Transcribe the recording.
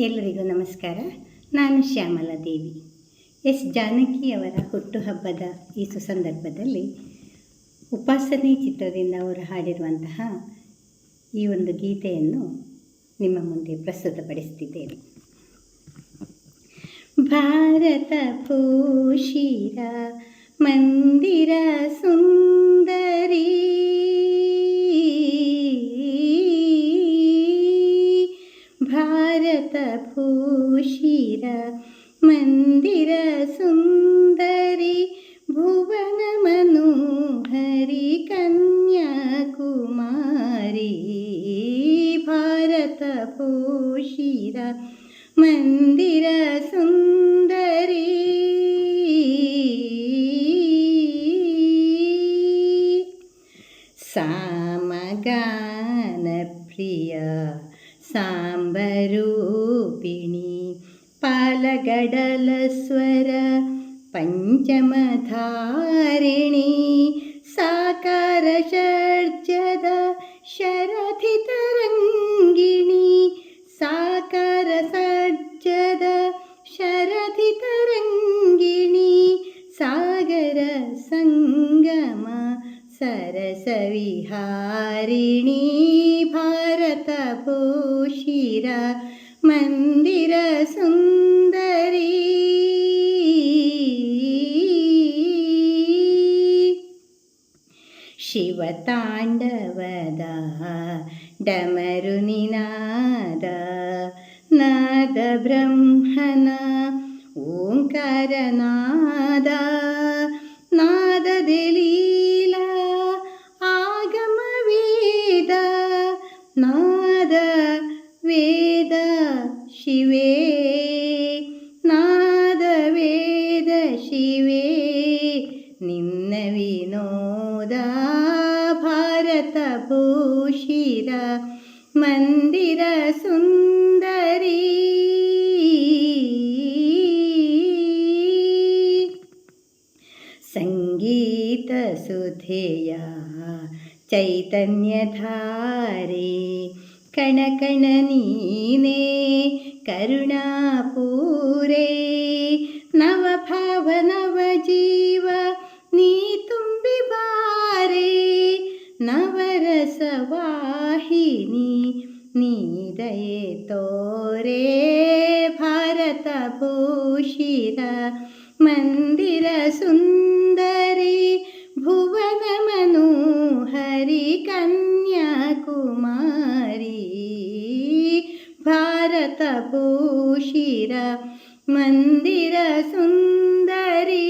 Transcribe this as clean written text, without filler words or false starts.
ಎಲ್ಲರಿಗೂ ನಮಸ್ಕಾರ. ನಾನು ಶ್ಯಾಮಲಾ ದೇವಿ. ಎಸ್ ಜಾನಕಿಯವರ ಹುಟ್ಟುಹಬ್ಬದ ಈ ಸುಸಂದರ್ಭದಲ್ಲಿ ಉಪಾಸನೆ ಚಿತ್ರದಿಂದ ಅವರು ಹಾಡಿರುವಂತಹ ಈ ಒಂದು ಗೀತೆಯನ್ನು ನಿಮ್ಮ ಮುಂದೆ ಪ್ರಸ್ತುತಪಡಿಸುತ್ತಿದ್ದೇನೆ. ಭಾರತ ಭೂಷಿರ ಮಂದಿರ ಸುಂದರಿ, ಭಾರತ ಭೂಷಿರ ಮಂದಿರ ಸುಂದರಿ, ಭುವನ ಮನೋಹರಿ ಕನ್ಯಾಕುಮಾರಿ. ಭಾರತ ಭೂಷಿರ ಮಂದಿರ ಸುಂದರಿ, ಸಾಮಗಾನ ಪ್ರಿಯ ಸಾಂಬರೂಪಿಣಿ, ಪಾಲಗಡಲ ಸ್ವರ ಪಂಚಮಧಾರಿಣಿ, ಸಾಕಾರ ಷಡ್ಜದ ಶರಧಿ ತರಂಗಿಣಿ, ಸಾಕಾರ ಷಡ್ಜದ ಶರಧಿ ತರಂಗಿಣಿ, ಸಾಗರ ಸಂಗಮ ಸರಸ ವಿಹಾರಿಣಿ. ಭಾರತ ಭೂಷಿರ ಮಂದಿರ ಸುಂದರಿ, ಶಿವತಾಂಡವದ ಡಮರು ನಿನಾದ, ನಾದ ಬ್ರಹ್ಮನ ಓಂಕಾರ ನಾದ, ನಾದದೆ ಲೀಲಾ ಆಗಮ ವೇದ, ನಾದ ವೇದ ಶಿವೇ, ನಾದ ವೇದ ಶಿವೇ ನಿನ್ನ ವಿನೋದ. ಭಾರತ ಭೂಷಿರ ಮಂದಿರ ಸುಂದರಿ, ಸಂಗೀತ ಸುಧೆಯ ಚೈತನ್ಯಧಾರೆ, ಕಣ ಕಣ ನೀನೇ ಕರುಣಾಪೂರೇ, ನವಭಾವ ನವ ಜೀವ ನೀ ತುಂಬಿ ಬಾರೆ, ನವರಸವಾಹಿನಿ ನೀ ದಯೆ ತೋರೆ. ಭಾರತ ಭೂಷಿರ ಮಂದಿರ ಸುಂದರಿ, ಭುವನ ಮನೋಹರಿ ಕನ್ಯಾಕುಮಾರಿ. ಭಾರತ ಭೂಷಿರ ಮಂದಿರ ಸುಂದರಿ.